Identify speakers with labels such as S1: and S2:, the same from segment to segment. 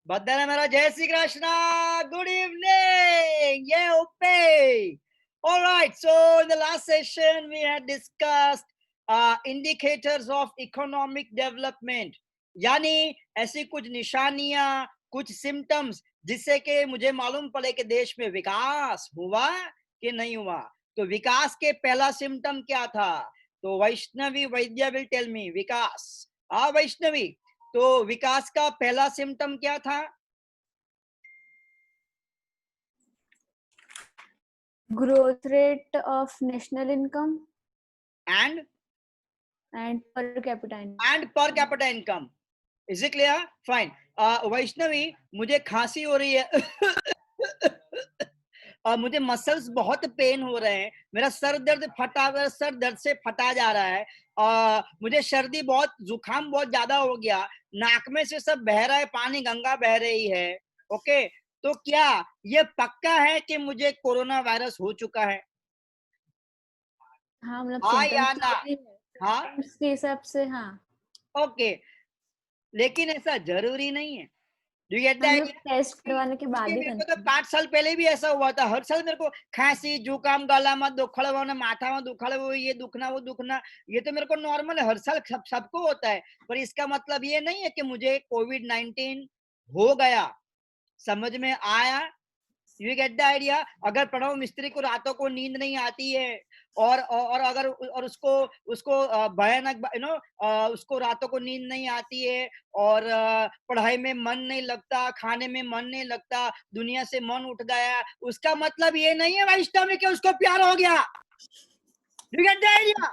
S1: बदला मेरा जय Shri Krishna. Good evening. Yeah, Uppe. All right. So in the last session we had discussed indicators of economic development. यानी ऐसी कुछ निशानियां, कुछ सिम्टम्स जिससे कि मुझे मालूम पड़े कि देश में विकास हुआ कि नहीं हुआ. तो विकास के पहला सिम्टम क्या था? तो वैष्णवी वैद्य विल टेल मी. विकास. वैष्णवी, तो विकास का पहला सिम्टम क्या था?
S2: Growth rate of national income
S1: and
S2: per capita income.
S1: and per capita income. Is it clear? Fine. Vaishnavi, मुझे खांसी हो रही है. और मुझे मसल्स बहुत पेन हो रहे हैं. मेरा सर दर्द से फटा जा रहा है. मुझे सर्दी बहुत, जुकाम बहुत ज्यादा हो गया. नाक में से सब बह रहा है, पानी गंगा बह रही है. ओके, तो क्या ये पक्का है कि मुझे कोरोना वायरस हो चुका है?
S2: हाँ, मतलब
S1: हाँ या ना? हाँ,
S2: symptoms के हिसाब से हाँ.
S1: ओके, लेकिन ऐसा जरूरी नहीं है. डू यू गेट द
S2: हम लोग
S1: आइडिया?
S2: टेस्ट करवाने के बाद ही
S1: मेरे को तो
S2: करते हैं.
S1: 5 साल पहले भी ऐसा हुआ था. हर साल मेरे को खांसी, जुकाम, गला में दुखड़ा, माथा में दुखड़ा, ये दुखना वो दुखना, ये तो मेरे को नॉर्मल है. हर साल सबको होता है. पर इसका मतलब ये नहीं है कि मुझे कोविड-19 हो गया. समझ में आया? You get the idea? अगर प्रणव मिस्त्री को रातों को नींद नहीं आती है और अगर और उसको उसको भयानक उसको रातों को नींद नहीं आती है और पढ़ाई में मन नहीं लगता, खाने में मन नहीं लगता, दुनिया से मन उठ गया, उसका मतलब ये नहीं है वैष्णव में कि उसको प्यार हो गया. You get the idea?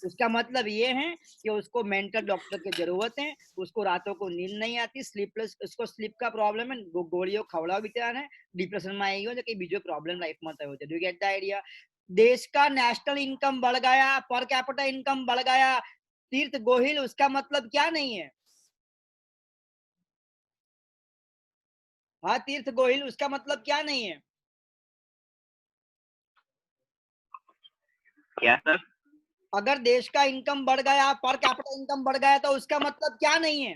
S1: उसका मतलब ये है कि उसको मेंटल डॉक्टर की जरूरत है. उसको रातों को नींद नहीं आती, स्लीपलेस, उसको स्लीप का प्रॉब्लम है, गोलियों खवड़ा विचार है, डिप्रेशन में आएगी जो कि बीजो प्रॉब्लम लाइफ में होता है. Do get the idea? देश का नेशनल इनकम बढ़ गया, पर कैपिटा इनकम बढ़ गया. तीर्थ गोहिल, उसका मतलब क्या नहीं है? हाँ, तीर्थ गोहिल, उसका मतलब क्या नहीं है?
S3: क्या सर?
S1: अगर देश का इनकम बढ़ गया, पर कैपिटा इनकम बढ़ गया, तो उसका मतलब क्या नहीं है?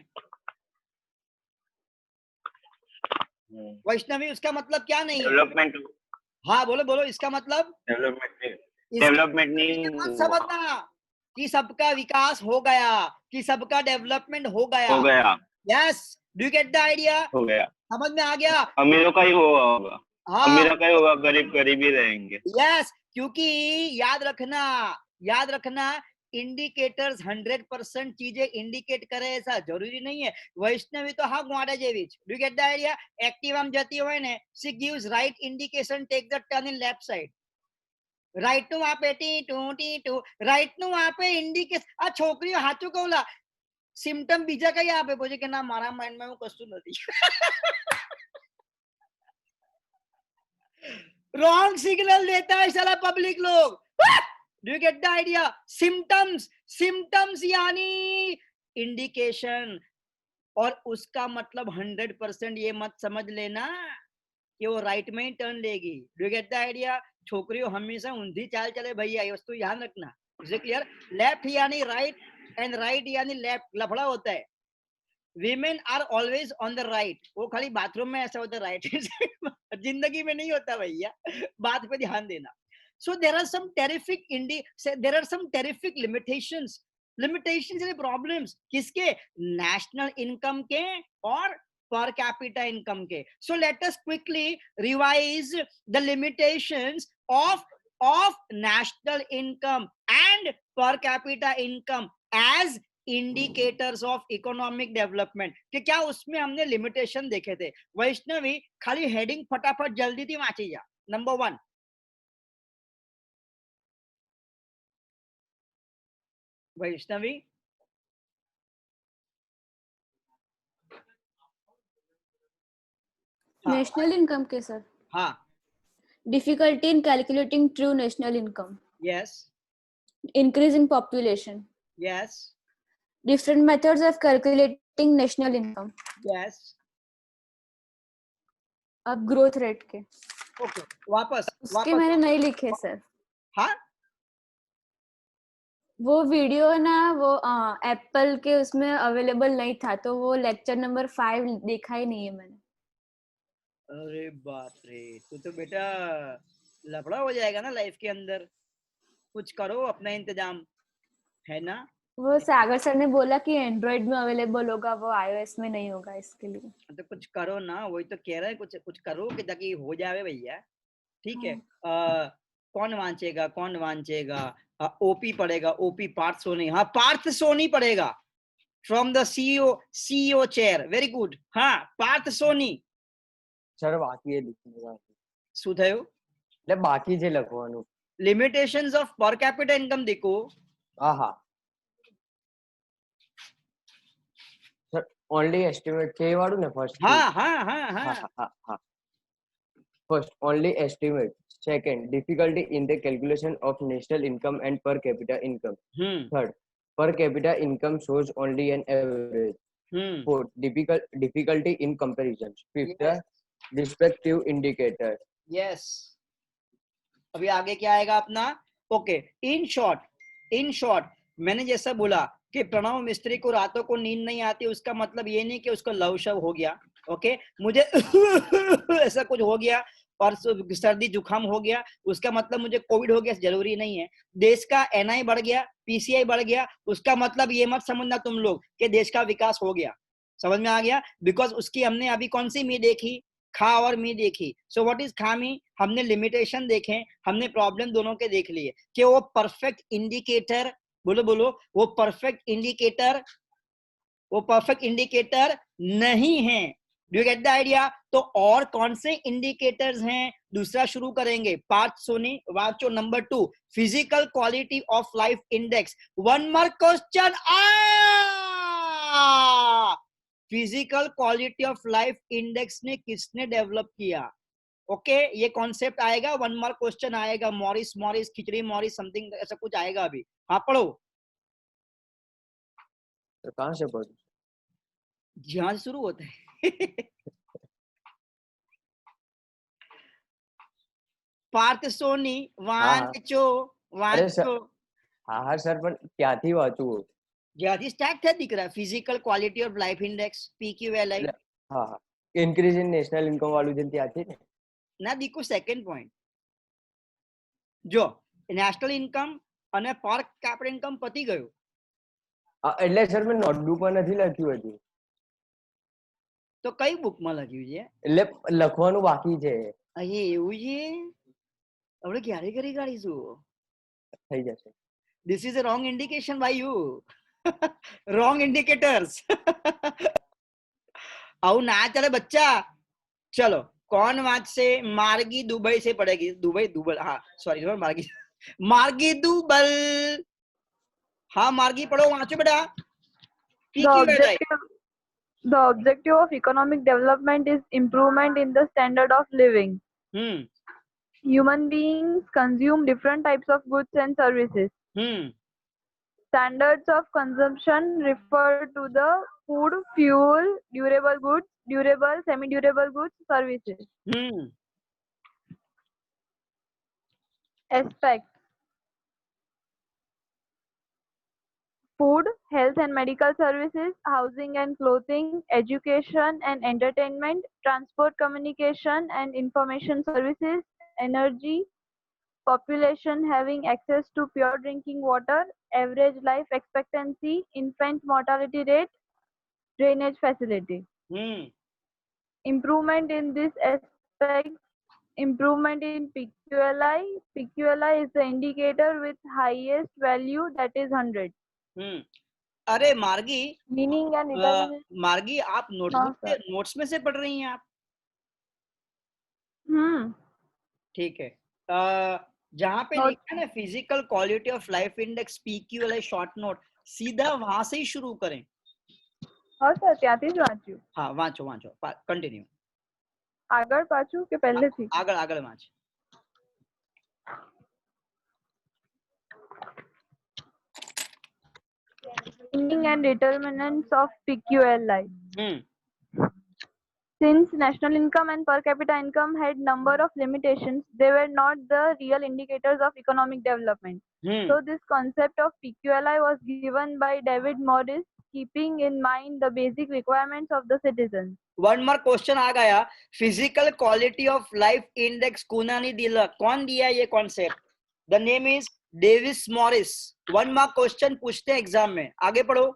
S1: वैष्णवी, उसका मतलब क्या नहीं है?
S3: डेवलपमेंट.
S1: हाँ, बोलो बोलो, इसका मतलब?
S3: डेवलपमेंट नहीं
S1: मत
S3: हुआ.
S1: समझना कि सबका विकास हो गया, कि सबका डेवलपमेंट हो गया.
S3: हो गया.
S1: Yes, do get the idea?
S3: हो गया.
S1: समझ में आ गया?
S3: अमीरों का ही हुआ होगा.
S1: हाँ,
S3: अमीरों का ही होगा, गरीब गरीब ही रहेंगे.
S1: यस, क्योंकि याद रखना, याद रखना, इंडिकेटर्स 100% चीजें इंडिकेट करे ऐसा जरूरी नहीं है. वैष्णवी तो हाँ गुआड़ा जेवीच. Do get the idea? Active हम जती હોય ને, she gives right indication, take the turn in left side. Right નું આપે ટી ટુ રાઈટ નું આપે ઇન્ડિકેશન. આ છોકરીઓ સાચું કહું લા, સિમ્ટમ બીજા કઈ આપે પછી કે ના મારા માઇન્ડમાં એવું કશું નથી. रॉन्ग सिग्नल देता है साला पब्लिक लोग. Do you get the idea? Symptoms, symptoms यानी इंडिकेशन. और उसका मतलब 100% ये मत समझ लेना कि वो राइट में ही टर्न लेगी. Do you get the idea? छोकरियों हमेशा ऊंधी चाल चले भैया, ये वस्तु ध्यान रखना. Is it clear? लेफ्ट यानी राइट एंड राइट यानी लेफ्ट, लफड़ा होता है. Women are always on the right. वो खाली बाथरूम में ऐसा होता है राइट. जिंदगी में नहीं होता भैया. बात पे ध्यान देना. So there are some terrific there are some terrific limitations. Limitations यानी प्रॉब्लम्स किसके? नेशनल इनकम के और per capita income के. So let us quickly revise the limitations of national income and per capita income as indicators of economic development. कि क्या उसमें हमने limitation देखे थे? वैष्णवी, खाली हेडिंग फटाफट जल्दी थी वांची जा. नंबर 1, वैष्णवी.
S2: नेशनल इनकम के सर.
S1: हाँ.
S2: Difficulty in calculating true national income.
S1: Yes.
S2: Increase in population.
S1: Yes.
S2: Different methods of calculating national income.
S1: Yes.
S2: अब ग्रोथ रेट के.
S1: ओके, वापस
S2: उसके मैंने नहीं लिखे सर.
S1: हाँ,
S2: वो वीडियो है ना, वो एप्पल के उसमें अवेलेबल नहीं था, तो वो लेक्चर नंबर 5 देखा ही नहीं है मैंने।
S1: अरे बाप रे, तो बेटा लफड़ा हो जाएगा ना लाइफ के अंदर। कुछ करो अपना इंतजाम, है ना।
S2: वो सागर सर ने बोला कि एंड्रॉइड में अवेलेबल होगा, वो आईओएस में नहीं होगा, इसके लिए।
S1: तो कुछ करो ना, वही तो कह रहा है, कुछ कुछ करो कि ताकि हो जावे भैया। ठीक है। कौन वांचेगा, कौन वांचेगा। ओपी पड़ेगा, ओपी पार्थ सोनी, हाँ पार्थ सोनी पड़ेगा from the CEO chair, very good. हाँ पार्थ सोनी
S4: સર બાકી એ લીધું
S1: શું થયું?
S4: એટલે બાકી છે લખવાનું.
S1: લિમિટેશન્સ ઓફ પર કેપિટા ઇન્કમ देखो।
S4: હા હા સર ઓનલી એસ્ટિમેટ છે એ વાળું ને ફર્સ્ટ.
S1: हाँ हाँ हाँ
S4: હા
S1: हाँ
S4: હા હા હા first only estimate. Second difficulty in the calculation of national income and પર capita income. Third per capita income shows only an average. Fourth, difficulty in comparisons. Fifth,
S1: Yes.
S4: respective indicator.
S1: Yes. अभी आगे क्या आएगा अपना? Okay, in short मैंने जैसा बोला कि प्रणव मिस्त्री को रातों को नींद नहीं आती, उसका मतलब ये नहीं कि उसको लव शव हो गया। ओके, मुझे ऐसा कुछ हो गया और सर्दी जुकाम हो गया, उसका मतलब मुझे कोविड हो गया, जरूरी नहीं है। देश का एनआई बढ़ गया, पीसीआई बढ़ गया, उसका मतलब ये मत समझना तुम लोग कि देश का विकास हो गया। समझ में आ गया? बिकॉज उसकी हमने अभी कौन सी मी देखी? खा और मी देखी। सो व्हाट इज खा मी? हमने लिमिटेशन देखे, हमने प्रॉब्लम दोनों के देख लिए कि वो परफेक्ट इंडिकेटर, बोलो बोलो, वो परफेक्ट इंडिकेटर नहीं है। Do you get the idea? तो और कौन से इंडिकेटर्स हैं? दूसरा शुरू करेंगे। पार्थ सोनी वाचो number 2, physical quality of life index. One mark question. Physical quality of life index ने किसने डेवलप किया? ओके, ये कॉन्सेप्ट आएगा, वन मार्क क्वेश्चन आएगा। मॉरिस खिचड़ी मॉरिस समथिंग ऐसा कुछ आएगा अभी। हाँ पढ़ो।
S4: तो कहाँ से पढ़ूं?
S1: जहां से शुरू होता है। पार्थ सोनी वांचो
S4: अरे सर,
S1: वांचो।
S4: હા હા સર પણ ક્યાંથી વાંચવું?
S1: જ્યાંથી સ્ટાર્ટ થાય દીકરા, physical quality of life index PQLI
S4: એટલે હા હા ઇન્ક્રીઝ ઇન નેશનલ ઇન્કમ વાળું છે ને ત્યાંથી ને.
S1: ના દીકુ સેકન્ડ પોઈન્ટ જો નેશનલ ઇન્કમ અને પર કેપિટા ઇન્કમ પતી ગયું.
S4: એટલે સર મેં નોટબુકમાં નથી લખ્યું હજુ.
S1: તો કઈ બુકમાં લખ્યું છે?
S4: એટલે લખવાનું બાકી છે.
S1: અહીં એવું છે? આપણે ક્યારે કરી કાઢીશું?
S4: થઈ જશે.
S1: This is a wrong indication by you. Wrong indicators. આવું ના ચાલે બચ્ચા. चलो कौन वाच से? मार्गी दुबई से पढ़ेगी। दुबल, हाँ सॉरी मार्गी दुबल। हाँ मार्गी पढ़ो, वाचो बेटा।
S5: The objective of economic development is improvement in the standard of living. Human beings consume different types of goods and services. Standards of consumption refer to the food, fuel, durable goods, durable, semi-durable goods, services. Aspects: food, health and medical services, housing and clothing, education and entertainment, transport, communication and information services, energy, population having access to pure drinking water, average life expectancy, infant mortality rate, drainage facility. Improvement in this aspect, improvement in PQLI. PQLI is the indicator with highest value, that is 100.
S1: अरे मार्गी,
S5: meaning and determination.
S1: मार्गी आप notes में से पढ़ रही हैं आप? ठीक है। जहां पे लिखा है ना physical quality of life index PQLI short note, सीधा वहां से ही शुरू करें।
S5: हाँ सर, ત્યાંથી જ વાંચ્યું।
S1: हाँ वांचो कंटिन्यू।
S5: આગળ પાછું કે પહેલેથી?
S1: આગળ વાંચ।
S5: Meaning and determinants of PQLI. Since national income and per capita income had number of limitations, they were not the real indicators of economic development. So this concept of PQLI was given by David Morris, keeping in mind the basic requirements of the citizens.
S1: One mark question आ गया, physical quality of life index कुनानी दिला, कौन दिया ये concept? The name is Davis Morris. One mark question पूछते हैं exam में, आगे पढ़ो।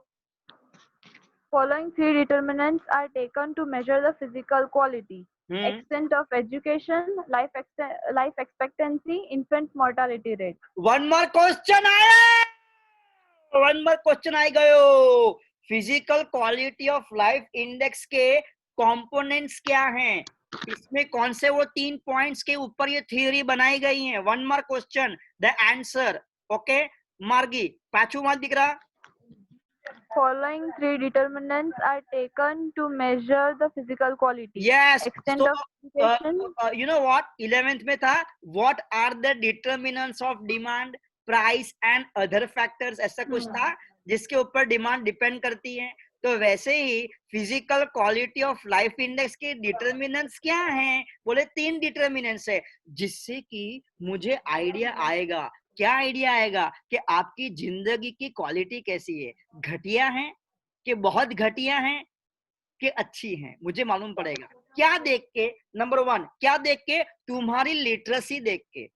S5: Following three determinants are taken to measure the physical quality: extent of education, life expectancy, infant mortality rate.
S1: One mark question आया, one mark question आ गयो। Physical quality of life index के components क्या हैं, इसमें कौन से वो 3 पॉइंट्स के ऊपर ये थ्योरी बनाई गई है। One mark question, the answer. Okay मार्गी, पांचू मार्क दिख रहा।
S5: Following three determinants are taken to measure the physical quality.
S1: Yes.
S5: Extent
S1: So,
S5: of education.
S1: You know what? 11th में था, what are the determinants of demand, price and other factors, ऐसा कुछ था जिसके ऊपर डिमांड डिपेंड करती है। तो वैसे ही physical quality of life index के डिटर्मिनेंट्स क्या हैं? बोले 3 डिटर्मिनेंट्स है, जिससे कि मुझे आइडिया आएगा। क्या आइडिया आएगा कि आपकी जिंदगी की क्वालिटी कैसी है, घटिया है कि बहुत घटिया है कि अच्छी है, मुझे मालूम पड़ेगा। क्या देख के? नंबर 1 क्या देख के? तुम्हारी लिटरेसी देख के।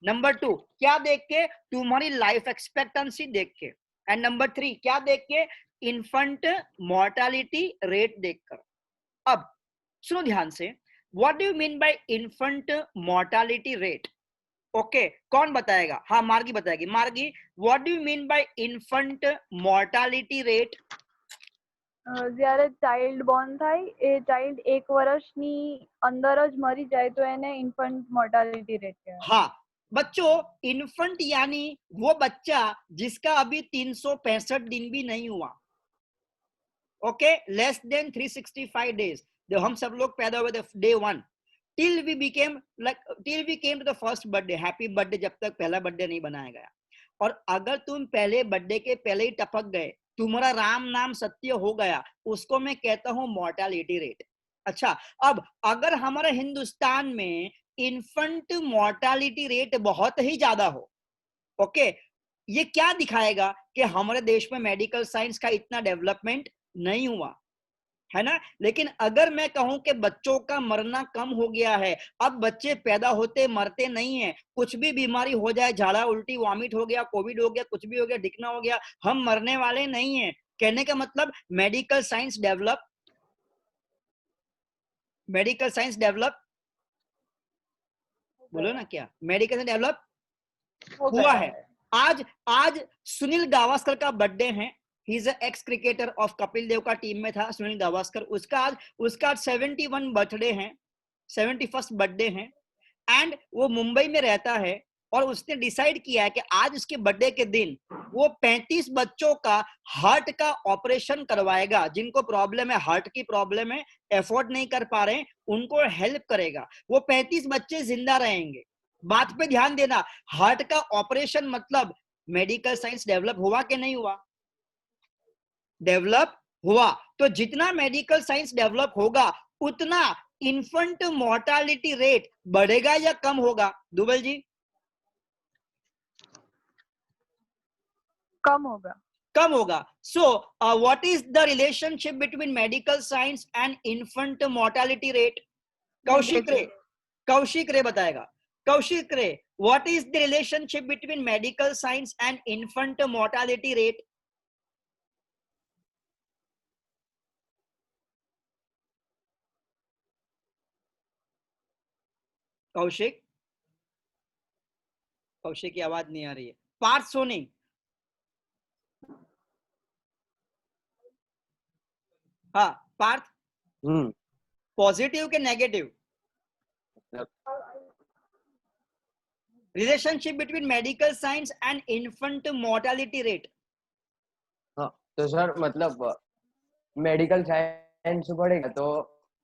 S1: नंबर 2 क्या देख के? तुम्हारी लाइफ एक्सपेक्टेंसी देख के। एंड नंबर 3 क्या देख के? इन्फेंट मोर्टालिटी रेट देखकर। अब सुनो ध्यान से, what do you mean by infant mortality rate? Okay, कौन बताएगा? हाँ मार्गी बताएगी। मार्गी, what do you mean by infant mortality rate?
S5: જ્યારે ચાઇલ્ડ બોર્ન થાય એ ચાઇલ્ડ 1 વર્ષની અંદર જ મરી જાય તો એને ઇન્ફન્ટ મોર્ટાલિટી રેટ કહેવાય.
S1: हाँ बच्चों, इन्फेंट यानी वो बच्चा जिसका अभी 365 दिन भी नहीं हुआ। Okay, less than 365 days. जब हम सब लोग पैदा हुए थे day 1 till we came to the first birthday, happy birthday, जब तक पहला बर्थडे नहीं बनाया गया। और अगर तुम पहले बर्थडे के पहले ही टपक गए, तुम्हारा राम नाम सत्य हो गया, उसको मैं कहता हूं मोर्टालिटी रेट। अच्छा, अब अगर हमारे हिंदुस्तान में इन्फेंट मोर्टालिटी रेट बहुत ही ज्यादा हो, ओके, ये क्या दिखाएगा कि हमारे देश में मेडिकल साइंस का इतना डेवलपमेंट नहीं हुआ है ना। लेकिन अगर मैं कहूं कि बच्चों का मरना कम हो गया है, अब बच्चे पैदा होते मरते नहीं है, कुछ भी बीमारी हो जाए, झाड़ा उल्टी वॉमिट हो गया, कोविड हो गया, कुछ भी हो गया, दिखना हो गया, हम मरने वाले नहीं है। कहने का मतलब medical science develop, medical science develop, बोलो ना क्या, मेडिकल साइंस डेवलप हुआ है। आज सुनील गावस्कर का बर्थडे है। He is ex cricketer of Kapil Dev का टीम में था सुनील गावस्कर। उसका आज 71 बर्थडे है, 71st बर्थडे है। एंड वो मुंबई में रहता है और उसने डिसाइड किया है कि आज उसके बर्थडे के दिन वो 35 बच्चों का हार्ट का ऑपरेशन करवाएगा। जिनको प्रॉब्लम है, हार्ट की प्रॉब्लम है, एफोर्ड नहीं कर पा रहे, उनको हेल्प करेगा। वो 35 बच्चे जिंदा रहेंगे। बात पे ध्यान देना, हार्ट का ऑपरेशन मतलब मेडिकल साइंस डेवलप हुआ कि नहीं हुआ? डेवलप हुआ। तो जितना मेडिकल साइंस डेवलप होगा उतना इन्फेंट मोर्टालिटी रेट बढ़ेगा या कम होगा? दुबल जी,
S5: कम होगा।
S1: कम होगा। So what is the relationship between medical science and infant mortality rate? Kaushik रे बताएगा। कौशिक रे, what is the relationship between medical science and infant mortality rate? Kaushik, Kaushik की आवाज नहीं आ रही है। पार्थ सोनी, हाँ पार्थ, पॉजिटिव के negative? Relationship between medical science and infant mortality rate.
S4: हाँ तो सर मतलब मेडिकल साइंस बढ़ेगा तो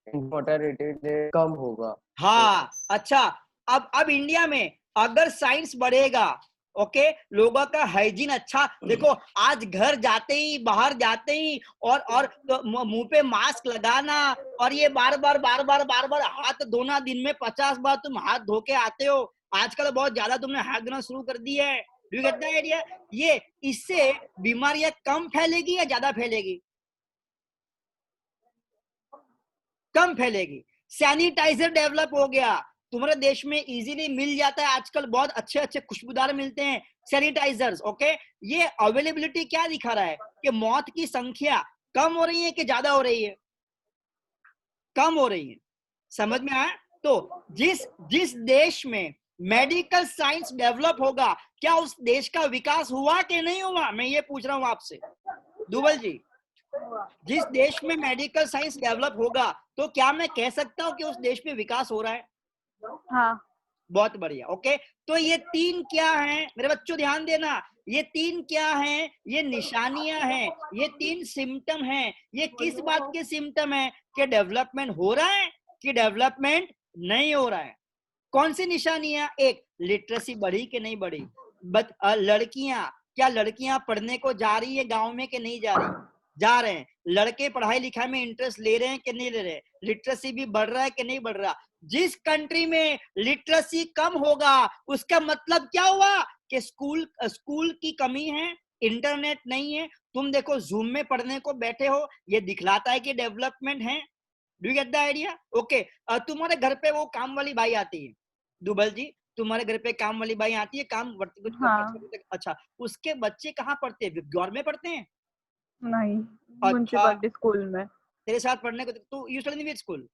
S4: मोर्टालिटी रेट कम होगा।
S1: हाँ अच्छा, अब इंडिया में अगर साइंस बढ़ेगा, ओके, लोगों का हाइजीन अच्छा, देखो आज घर जाते ही, बाहर जाते ही और तो मुंह पे मास्क लगाना और ये बार बार हाथ धोना, दिन में 50 बार तुम हाथ धो के आते हो। आजकल बहुत ज्यादा तुमने हाथ धोना शुरू कर दिया है। Do you get the idea? ये इससे बीमारियां कम फैलेगी या ज्यादा फैलेगी? कम फैलेगी। सैनिटाइजर डेवलप हो गया, तुम्हारे देश में इजीली मिल जाता है, आजकल बहुत अच्छे अच्छे खुशबूदार मिलते हैं सैनिटाइजर्स। ओके, ये अवेलेबिलिटी क्या दिखा रहा है कि मौत की संख्या कम हो रही है कि ज्यादा हो रही है? कम हो रही है। समझ में आया? तो जिस देश में मेडिकल साइंस डेवलप होगा, क्या उस देश का विकास हुआ कि नहीं हुआ? मैं ये पूछ रहा हूं आपसे दुबल जी। जिस देश में मेडिकल साइंस डेवलप होगा, तो क्या मैं कह सकता हूं कि उस देश में विकास हो रहा है?
S5: हाँ।
S1: बहुत बढ़िया। ओके, तो ये तीन क्या हैं मेरे बच्चों, ध्यान देना, ये तीन क्या हैं? ये निशानियां हैं, ये तीन सिम्टम हैं। ये किस बात के सिम्टम है कि डेवलपमेंट हो रहा है कि डेवलपमेंट नहीं हो रहा है? कौन सी निशानियां? एक, लिटरेसी बढ़ी कि नहीं बढ़ी? लड़कियां, क्या लड़कियां पढ़ने को जा रही है गांव में कि नहीं जा रही? जा रहे हैं। लड़के पढ़ाई लिखाई में इंटरेस्ट ले रहे हैं कि नहीं ले रहे? लिटरेसी भी बढ़ रहा है कि नहीं बढ़ रहा? जिस कंट्री में लिटरेसी कम होगा, उसका मतलब क्या हुआ कि स्कूल की कमी है, इंटरनेट नहीं है। तुम देखो जूम में पढ़ने को बैठे हो, ये दिखलाता है कि डेवलपमेंट है। Do you get the idea? Okay, तुम्हारे घर पे वो काम वाली बाई आती है, दुबल जी, तुम्हारे घर पे काम वाली बाई आती है, काम कुछ
S5: हाँ।
S1: अच्छा, उसके बच्चे कहाँ पढ़ते हैं? गौर में पढ़ते हैं?
S5: नहीं,
S1: अच्छा,
S5: म्युनिसिपलिटी स्कूल में।
S1: तेरे साथ पढ़ने को तो you study in which school?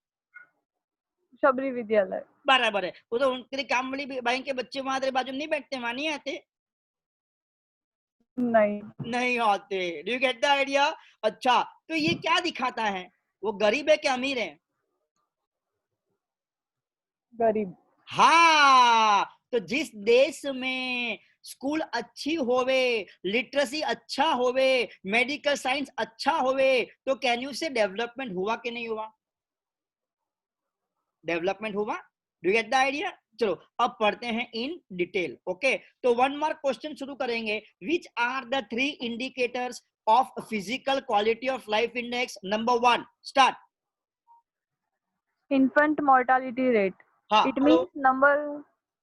S5: Shabari विद्यालय।
S1: बराबर है। वो तो तेरी काम वाली बाई के बच्चे वहां तेरे बाजू नहीं बैठते, वहां नहीं आते?
S5: नहीं।
S1: नहीं आते। Do you get the idea? अच्छा, तो ये क्या दिखाता है? वो गरीब है कि अमीर है?
S5: गरीब।
S1: हाँ, तो जिस देश में स्कूल अच्छी होवे, लिटरेसी अच्छा होवे, मेडिकल साइंस अच्छा होवे, तो कैन यू से डेवलपमेंट हुआ कि नहीं हुआ? डेवलपमेंट हुआ। Do you get the idea? चलो अब पढ़ते हैं इन डिटेल। ओके, तो वन मार्क क्वेश्चन शुरू करेंगे। Which are the 3 indicators of physical quality of life index? Number 1, start.
S5: Infant mortality rate.
S1: हाँ,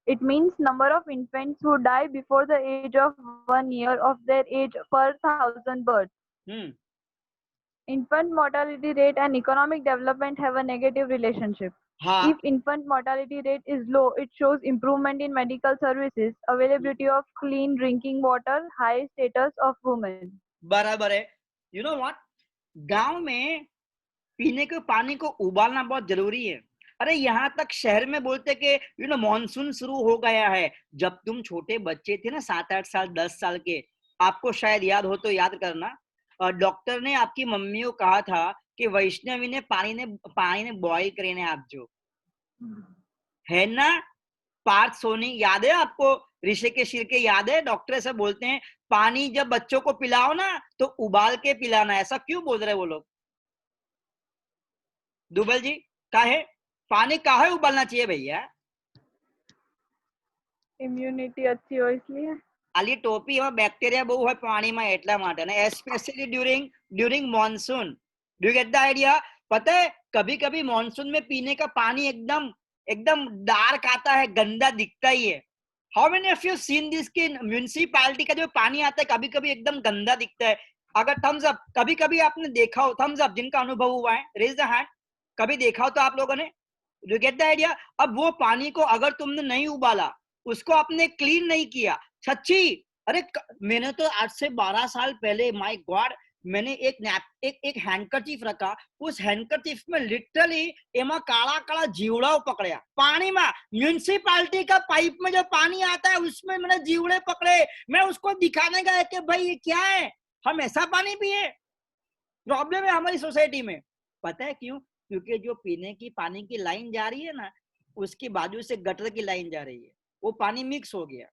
S5: It means number of infants who die before the age of 1 year of their age per 1,000 births. Infant mortality rate and economic development have a negative relationship.
S1: हाँ,
S5: If infant mortality rate is low, it shows improvement in medical services, availability of clean drinking water, high status of women.
S1: बराबर है। You know what, गांव में पीने के पानी को उबालना बहुत जरूरी है। अरे यहाँ तक शहर में बोलते कि मॉनसून शुरू हो गया है। जब तुम छोटे बच्चे थे ना, 7-8 साल 10 साल के, आपको शायद याद हो तो याद करना, डॉक्टर ने आपकी मम्मी को कहा था कि वैष्णवी ने पानी ने बॉईल करे ने आप जो है ना, पार्थ सोनी याद है आपको? ऋषिकेश के याद है? डॉक्टर ऐसा बोलते हैं, पानी जब बच्चों को पिलाओ ना तो उबाल के पिलाना। ऐसा क्यों बोल रहे वो लोग? दुबल जी, काहे पानी काहे उबालना चाहिए भैया?
S5: इम्युनिटी अच्छी हो इसलिए।
S1: खाली टोपी में बैक्टीरिया बहु है पानी में એટલા માટે ને, specially during monsoon. Do you get the idea? पता है कभी कभी मॉनसून में पीने का पानी एकदम डार्क आता है, गंदा दिखता ही है। How many of you seen this कि म्युनिसिपैलिटी का जो पानी आता है कभी कभी एकदम गंदा दिखता है? अगर थम्स अप, कभी कभी आपने देखा हो, थम्स अप जिनका अनुभव हुआ है, रेज द हैंड। कभी देखा हो तो आप लोगों ने? You get the idea? अब वो पानी को अगर तुमने नहीं उबाला, उसको आपने क्लीन नहीं किया, सच्ची, अरे मैंने तो आज से 12 साल पहले, माय गॉड, मैंने एक हैंडकरचीफ रखा, उस हैंडकरचीफ में लिटरली एमा काला काला जीवड़ा पकड़या पानी में। म्युनिसिपैलिटी का पाइप में जो पानी आता है उसमें मैंने जीवड़े पकड़े। मैं उसको दिखाने गया कि भाई ये क्या है, हम ऐसा पानी पिए? प्रॉब्लम है हमारी सोसाइटी में। पता है क्यों? क्योंकि जो पीने की पानी की लाइन जा रही है ना, उसकी बाजू से गटर की लाइन जा रही है, वो पानी मिक्स हो गया।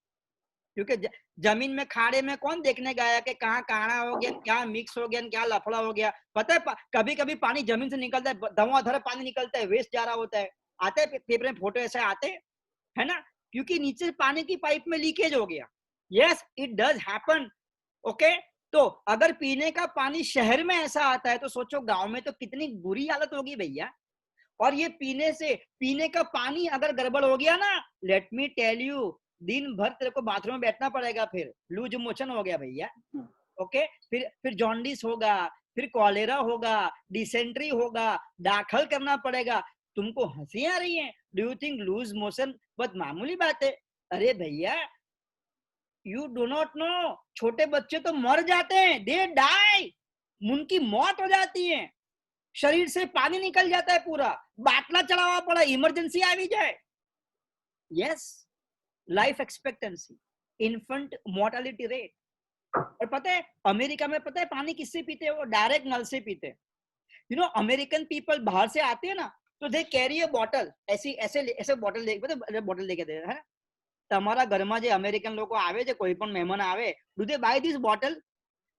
S1: क्योंकि जमीन में खाड़े में कौन देखने गया कि कहाँ काढ़ा हो गया, क्या मिक्स हो गया, क्या लफड़ा हो गया? पता है कभी कभी पानी जमीन से निकलता है, धुआंधार पानी निकलता है, वेस्ट जा रहा होता है, आते हैं पेपर में फोटो ऐसे आते हैं, है ना? क्योंकि नीचे पानी की पाइप में लीकेज हो गया। Yes, it does happen. Okay, तो अगर पीने का पानी शहर में ऐसा आता है तो सोचो गांव में तो कितनी बुरी हालत होगी भैया। और ये पीने का पानी अगर गड़बड़ हो गया ना, लेट मी टेल यू, दिन भर तेरे को बाथरूम में बैठना पड़ेगा, फिर लूज मोशन हो गया भैया, ओके, फिर जॉन्डिस होगा, फिर कॉलेरा होगा, डिसेंट्री होगा, दाखिल करना पड़ेगा। तुमको हंसी आ रही है? Do you think loose motion बहुत मामूली बात है? अरे भैया, यू डू नॉट नो, छोटे बच्चे तो मर जाते हैं, दे डाई, उनकी मौत हो जाती है, शरीर से पानी निकल जाता है पूरा, बाटला चढ़ावा पड़ा, इमरजेंसी आ भी जाए। Yes, life expectancy, infant mortality rate. और पता है अमेरिका में, पता है पानी किससे पीते हैं? वो डायरेक्ट नल से पीते हैं। यू नो, अमेरिकन पीपल बाहर से आते हैं ना, तो दे कैरी अ बॉटल, ऐसी ऐसे बॉटल लेके, बॉटल लेके दे है। તમારા ઘરમાં જે અમેરિકન લોકો આવે છે, કોઈ પણ મહેમાન આવે, do they buy this bottle?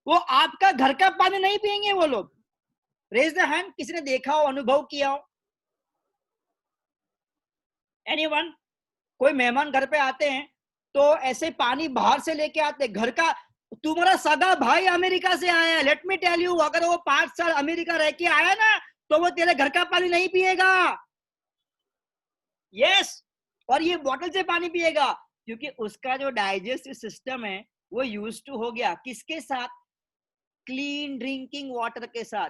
S1: वो आपका घर का पानी नहीं पिएंगे वो लोग। रेज द हैंड, किसी ने देखा हो, अनुभव किया हो? एनीवन? कोई मेहमान घर पे आते हैं तो ऐसे पानी बाहर से लेके आते, घर का। तुम्हारा सगा भाई अमेरिका से आया है, लेट मी टेल यू, अगर वो 5 साल अमेरिका रह के आया ना, तो वो तेरे घर का पानी नहीं पिएगा। यस, और ये बोतल से पानी पिएगा, क्योंकि उसका जो डाइजेस्टिव सिस्टम है वो यूज टू हो गया किसके साथ? क्लीन ड्रिंकिंग वाटर के साथ।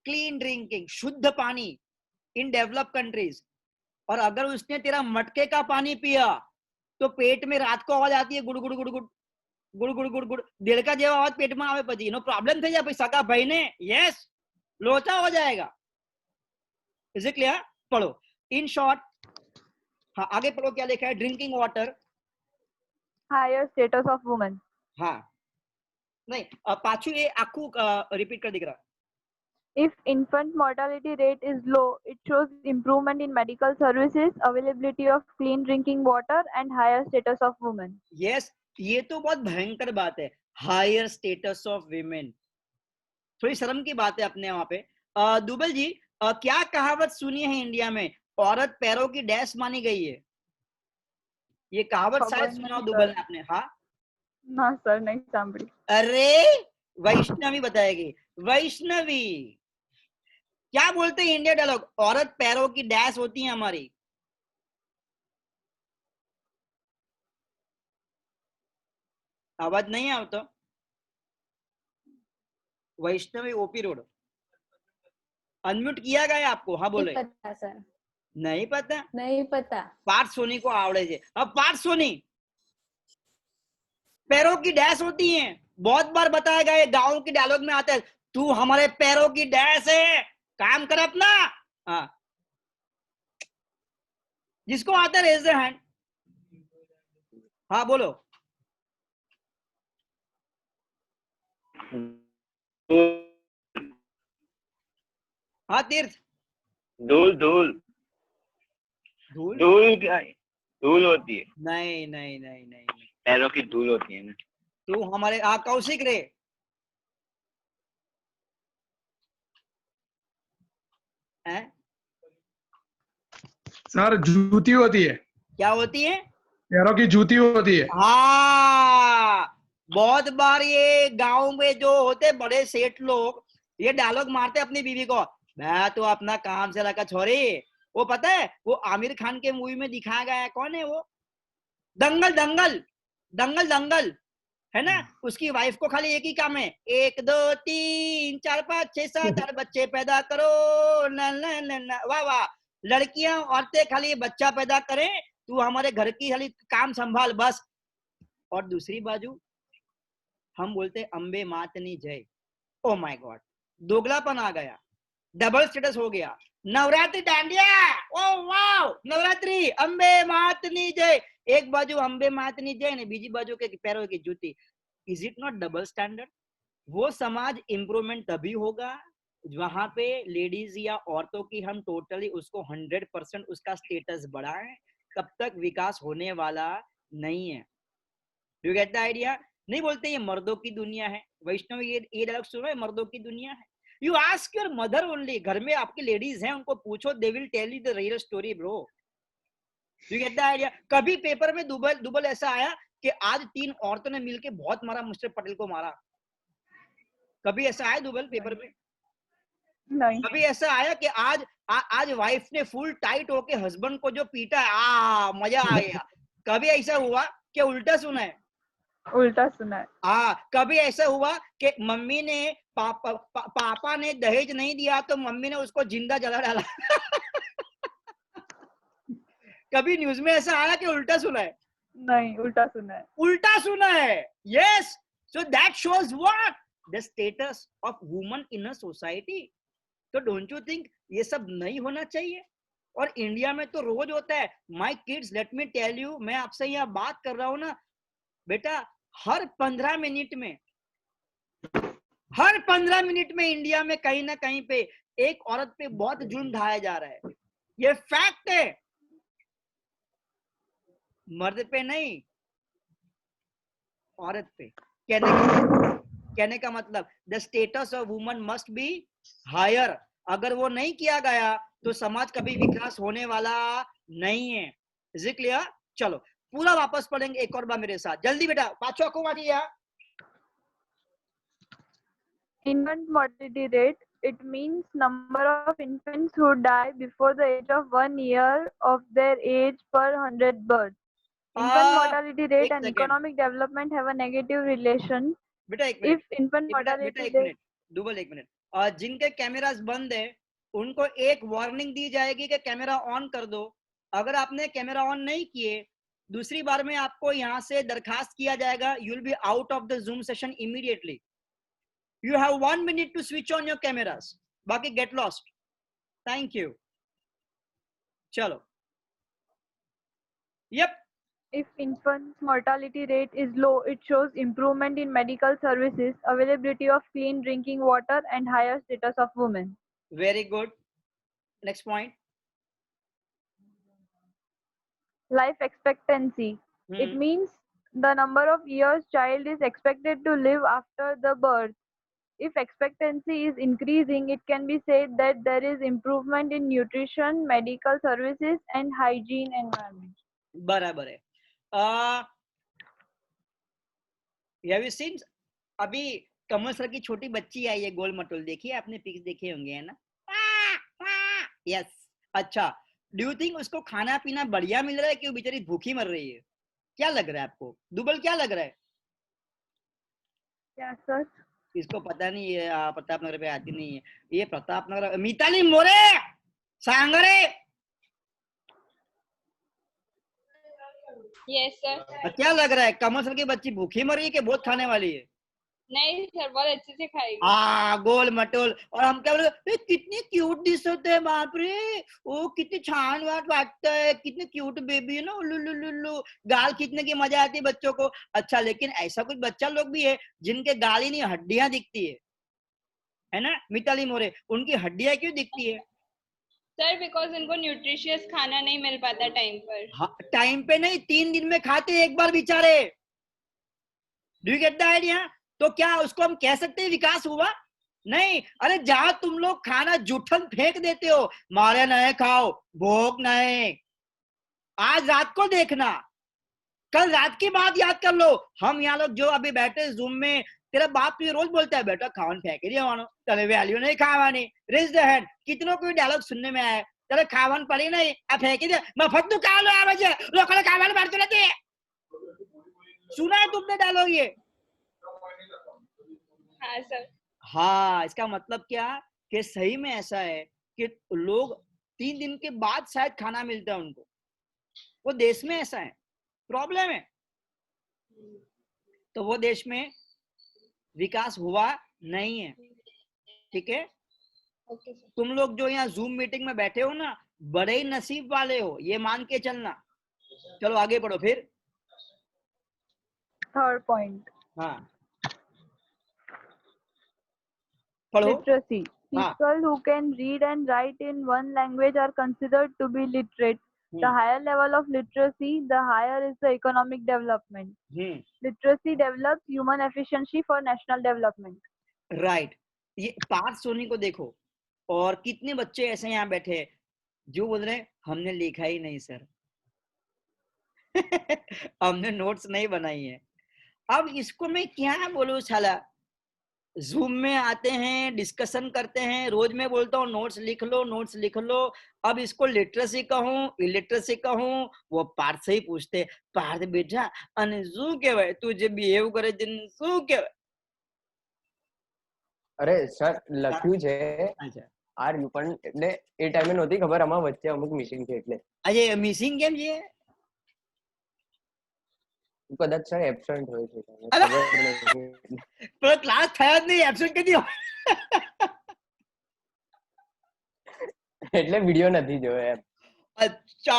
S1: क्लीन ड्रिंकिंग, शुद्ध पानी इन डेवलप कंट्रीज। और अगर उसने तेरा मटके का पानी पिया तो पेट में रात को आवाज आती है, गुड़ गुड़ गुड़ गुड़ गुड़ गुड़ गुड़ गुड़, दिल का जेवा आवाज पेट में आवे પછી નો प्रॉब्लम થઈ જાય ભાઈ સગા ભાઈ ને। यस, लोचा हो जाएगा। Is it clear? पढ़ो इन शॉर्ट। हाँ, आगे पढ़ो, क्या लिखा है? Drinking water,
S5: higher status of women.
S1: हाँ नहीं, पाछू ये आखू रिपीट कर दिख रहा।
S5: If infant mortality rate is low, it shows improvement in medical services, availability of clean drinking water, and higher status of women.
S1: Yes, ये तो बहुत भयंकर बात है, हायर स्टेटस ऑफ वीमेन। थोड़ी शर्म की बात है अपने वहां पे। दुबल जी, क्या कहावत सुनी है इंडिया में, औरत पैरों की डैश मानी गई है? ये कहावत शायद सुना हो दुबल ने आपने? हाँ
S5: ना सर, नहीं सांभળી।
S1: अरे वैष्णवी बताएगी। वैष्णवी क्या बोलते हैं इंडिया डायलॉग? औरत पैरों की डैश होती है हमारी। आवाज नहीं आता? वैष्णवी ओपी रोड, अनम्यूट किया गया आपको? हाँ बोले।
S2: नहीं पता सर,
S1: नहीं पता?
S2: नहीं पता।
S1: पार्थ सोनी को आवड़े छे। अब पार्थ सोनी, पैरों की डैश होती है, बहुत बार बताया गया, गाँव की डायलॉग में आता है, तू हमारे पैरों की डैश है, काम कर अपना। हाँ, जिसको आता है रेज द हैंड। हाँ बोलो। हाँ तीर्थ।
S3: धूल धूल
S1: धूल?
S3: धूल क्या है? धूल होती है,
S1: नहीं नहीं नहीं नहीं,
S3: पैरों की धूल होती है ना।
S1: तू हमारे कौशिक रे, हैं?
S6: सर जूती होती है,
S1: क्या होती है?
S6: पैरों की जूती होती है।
S1: हाँ, बहुत बार ये गांव में जो होते बड़े सेठ लोग ये डायलॉग मारते अपनी बीवी को, मैं तो अपना काम से लगा छोरी। वो पता है, वो आमिर खान के मूवी में दिखाया गया है, कौन है वो? दंगल दंगल दंगल दंगल है ना, उसकी वाइफ को खाली एक ही काम है, 1 2 3 4 5 6 7 8 बच्चे पैदा करो, न न न न, वाह वाह। लड़कियां औरतें खाली बच्चा पैदा करें, तू हमारे घर की खाली काम संभाल बस। और दूसरी बाजू हम बोलते अंबे मातनी जय। ओ माय गॉड, दोगलापन आ गया, डबल स्टेटस हो गया। नवरात्रि डांडिया, ओ वाओ, नवरात्रि अंबे मातनी जय। एक बाजू अंबे मातनी जय ने बीजी बाजू के पैरों की जूती। Is it not double standard? वो समाज इंप्रूवमेंट तभी होगा वहां पे लेडीज या औरतों की हम टोटली उसको 100% उसका स्टेटस बढ़ाएं, तब तक विकास होने वाला नहीं है। Do get the idea? नहीं बोलते ये मर्दों की दुनिया है। वैष्णव ये डायलॉग सुनो, है मर्दों की दुनिया है। You ask your mother only, घर में आपकी लेडीज हैं, उनको पूछो, they will tell you the real story bro. Do get the idea? कभी पेपर में दुबल ऐसा आया कि आज 3 औरतों ने मिलके बहुत मारा, मिस्टर पटेल को मारा? कभी ऐसा आया दुबल पेपर में?
S5: नहीं।
S1: कभी ऐसा आया कि आज वाइफ ने फुल टाइट होके हस्बैंड को जो पीटा है, मजा आ गया? कभी ऐसा हुआ कि उल्टा सुना है?
S5: उल्टा सुना है।
S1: हाँ, कभी ऐसा हुआ कि मम्मी ने पापा ने दहेज नहीं दिया तो मम्मी ने उसको जिंदा जला डाला? कभी न्यूज में ऐसा आया कि उल्टा सुना है?
S5: नहीं, उल्टा सुना है।
S1: उल्टा सुना है। Yes, so that shows what the status of woman in a society. तो डोंट यू थिंक ये सब नहीं होना चाहिए? और इंडिया में तो रोज होता है। My kids, let me tell you, मैं आपसे यहाँ बात कर रहा हूँ ना बेटा, हर 15 मिनट में इंडिया में कहीं ना कहीं पे एक औरत पे बहुत जुल्म ढाया जा रहा है। ये फैक्ट है, मर्द पे नहीं, औरत पे। कहने का मतलब the status of woman must be higher. अगर वो नहीं किया गया तो समाज कभी विकास होने वाला नहीं है। Is it clear? चलो पूरा वापस पढ़ेंगे एक और बार मेरे साथ, जल्दी बेटा। पाछो को वाटिया।
S5: Infant mortality rate, it means number of infants who die before the age of 1 year of their age per 100 births. Infant mortality rate
S1: एक
S5: and
S1: second.
S5: economic development have a negative relation.
S1: बेटा एक
S5: If
S1: minute,
S5: infant
S1: बेटा
S5: mortality
S1: एक
S5: rate,
S1: minute, डुबल एक minute. जिनके cameras बंद है उनको एक वार्निंग दी जाएगी कि कैमरा ऑन कर दो। अगर आपने कैमरा ऑन नहीं किए, दूसरी बार में आपको यहाँ से दरखास्त किया जाएगा, you will be out of the zoom session immediately. You have 1 minute to switch on your cameras. बाकी get lost. Thank you. चलो. Yep.
S5: if infant mortality rate is low, it shows improvement in medical services, availability of clean drinking water, and higher status of women.
S1: Very good. Next point.
S5: Life expectancy. It means the number of years child is expected to live after the birth. If expectancy is increasing, it can be said that there is improvement in nutrition, medical services, and hygiene environment.
S1: बराबर है। Have you seen? अभी कमल sir की छोटी बच्ची आई है, गोल मटोल, देखिए आपने पिक्स देखे होंगे, है ना? यस। अच्छा, डू यू थिंक उसको खाना पीना बढ़िया मिल रहा है कि वो बेचारी भूखी मर रही है? क्या लग रहा है आपको दुबल, क्या लग रहा है?
S5: क्या सर?
S1: इसको पता नहीं है, प्रताप नगर पे आती नहीं है ये। प्रताप नगर, मिताली मोरे सांगरे।
S7: Yes sir.
S1: क्या लग रहा है, कमल सर की बच्ची भूखी मर रही है कि बहुत खाने वाली है?
S7: नहीं सर, बहुत अच्छे से खाएगी।
S1: गोल मटोल। और हम क्या बोले, कितनी क्यूट डिश होते हैं, बाप रे, वो कितनी छान वाटता है, कितने क्यूट बेबी है ना, लुल्लू गाल खींचने की मजा आती है बच्चों को। अच्छा, लेकिन ऐसा कुछ बच्चा लोग भी है जिनके गाल ही नहीं, हड्डियां दिखती है ना मिताली मोरे? उनकी हड्डियां क्यों दिखती है?
S7: सर बिकॉज उनको न्यूट्रिशियस खाना नहीं मिल पाता टाइम पर।
S1: हाँ, टाइम पे नहीं, 3 दिन में खाते एक बार बेचारे। Do you get the idea? तो क्या उसको हम कह सकते हैं विकास हुआ? नहीं। अरे जहां तुम लोग खाना जूठन फेंक देते हो, मारे नए खाओ, भोग नए। आज रात को देखना, कल रात की बात याद कर लो। हम यहाँ लोग जो अभी बैठे जूम में, तेरा बाप तुझे रोज बोलता है बेटा खावन फेंक दिया मानो, तेरे वैल्यू नहीं खावानी, रेज द हैंड। कितनों को डायलॉग सुनने में आया, तेरे खावन पड़ी नहीं, अब फेंक दिया, मैं फटू खा लो बजे लोग खावन मारते रहते। सुना है तुमने डायलॉग ये?
S7: हाँ सर।
S1: हाँ, इसका मतलब क्या कि सही में ऐसा है कि लोग 3 दिन के बाद शायद खाना मिलता है उनको। वो देश में ऐसा है, प्रॉब्लम है। तो वो देश में विकास हुआ नहीं है। ठीक है?
S7: Okay sir.
S1: तुम लोग जो यहाँ जूम मीटिंग में बैठे हो ना, बड़े ही नसीब वाले हो, ये मान के चलना। चलो आगे बढ़ो फिर।
S5: Third point.
S1: हाँ, पढ़ो।
S5: Literacy.
S1: हाँ।
S5: People who can read and write in one language are considered to be literate. The higher level of literacy, the higher is the economic development. Literacy develops human efficiency for national development.
S1: Right. ये पार्थ सोनी को देखो, और कितने बच्चे ऐसे यहाँ बैठे हैं जो बोल रहे हैं हमने लिखा ही नहीं सर। हमने नोट्स नहीं बनाई है। अब इसको मैं क्या बोलूं साला? जूम में आते हैं, डिस्कशन करते हैं, रोज मैं बोलता हूँ नोट्स लिख लो, नोट्स लिख लो। अब इसको लिटरेसी कहूँ, इलिटरेसी कहूँ, वो पार्थ से ही पूछते, पार्थ बेटा અને શું કહેવાય તું જે બિહેવ કરે છે શું કહેવાય?
S4: અરે સર લખ્યું છે
S1: અચ્છા
S4: આર યુ પણ એટલે એ ટાઈમે નહોતી ખબર, આમાં વચ્ચે અમુક મિસિંગ છે એટલે
S1: આજે મિસિંગ કેમ છે?
S4: કદાચ સર એબસેન્ટ હોય છે,
S1: અરે!
S4: ખબર નથી.
S1: પણ ક્લાસ થયા જ નહીં, એબ્સેન્ટ કદી હોય?
S4: એટલે વિડીયો નથી જોયો એમ.
S1: अच्छा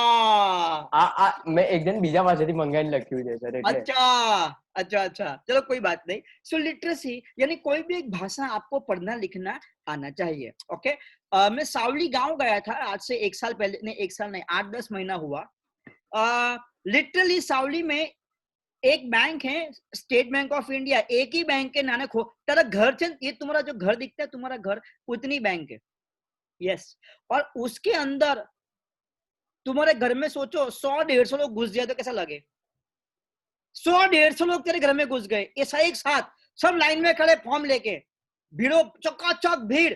S4: આ મેં એક જણ બીજા પાસેથી મંગાઈને લખ્યું છે સર એટલે.
S1: अच्छा अच्छा अच्छा चलो कोई बात नहीं। सो लिटरेसी यानी कोई भी एक भाषा आपको पढ़ना लिखना आना चाहिए। ओके मैं सावली गांव गया था आज से 1 साल पहले, नहीं 1 साल नहीं 8-10 महीना हुआ। लिटरली सावली में एक बैंक है स्टेट बैंक ऑफ इंडिया, एक ही बैंक के नाने खो तेरा घर चंद, ये तुम्हारा जो घर दिखता है तुम्हारा घर उतनी बैंक है। यस और उसके अंदर तुम्हारे घर में सोचो 100-150 लोग घुस जाए तो कैसा लगे? 100-150 लोग तेरे घर में घुस गए ऐसा एक साथ, सब लाइन में खड़े फॉर्म लेके, भीड़ो चकाचक भीड़,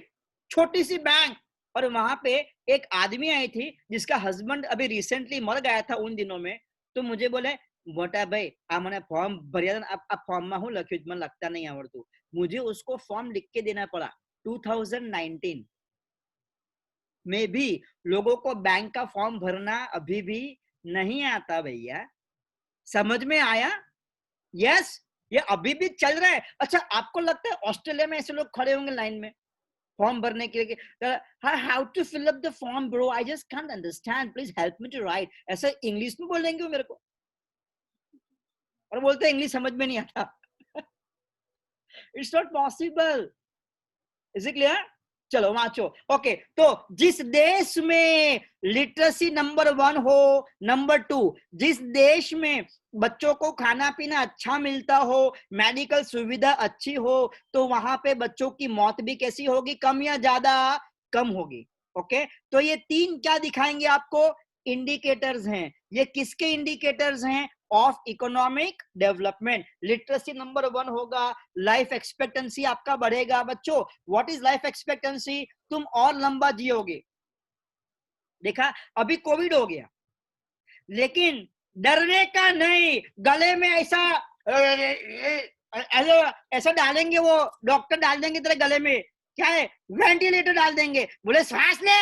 S1: छोटी सी बैंक। और वहां पे एक आदमी आई थी जिसका हस्बैंड अभी रिसेंटली मर गया था उन दिनों में। तो मुझे बोले मोटा भाई आ मैंने फॉर्म भरिया था, अब फॉर्म में हूँ लख्यू मन लगता नहीं आवड़तू। मुझे उसको फॉर्म लिख के देना पड़ा 2019 में भी। लोगों को बैंक का फॉर्म भरना अभी भी नहीं आता भैया, समझ में आया? यस ये अभी भी चल रहा है। अच्छा आपको लगता है ऑस्ट्रेलिया में ऐसे लोग खड़े होंगे लाइन में फॉर्म भरने के लिए, how to fill up the form bro, I just can't understand, please help me to write, ऐसा इंग्लिश में बोलेंगे वो मेरे को और बोलते इंग्लिश समझ में नहीं आता। It's not possible. Is it clear? चलो वाचो। ओके तो जिस देश में लिटरेसी नंबर 1 हो, नंबर 2 जिस देश में बच्चों को खाना पीना अच्छा मिलता हो, मेडिकल सुविधा अच्छी हो, तो वहां पे बच्चों की मौत भी कैसी होगी? कम या ज्यादा? कम होगी। ओके तो ये 3 क्या दिखाएंगे आपको? इंडिकेटर्स हैं। ये किसके इंडिकेटर्स हैं? Of economic development. Literacy number 1 होगा, लाइफ एक्सपेक्टेंसी आपका बढ़ेगा। बच्चों व्हाट इज लाइफ एक्सपेक्टेंसी? तुम और लंबा जियोगे। देखा अभी कोविड हो गया लेकिन डरने का नहीं, गले में ऐसा ऐसा डालेंगे, वो डॉक्टर डाल देंगे तेरे गले में, क्या है वेंटिलेटर डाल देंगे, बोले सांस ले